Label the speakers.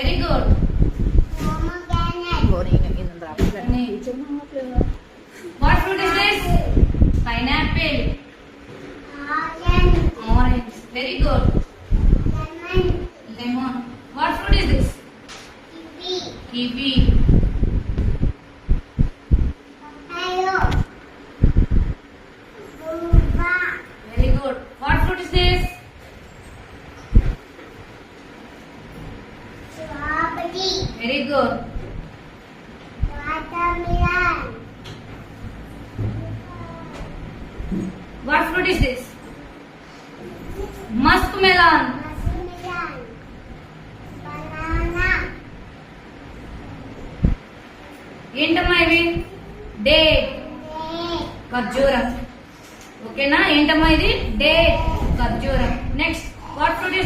Speaker 1: Very good. What fruit is this? Pineapple. Orange. Very good. Lemon. What fruit is this? Kiwi. Very good. What fruit is this? Very good. What fruit is this? Muskmelon. ఏంటమ్మా ఇవి? Date. ఖర్జూరం. ఓకేనా? ఏంటమ్మా ఇది? Date, ఖర్జూరం. Next what fruit is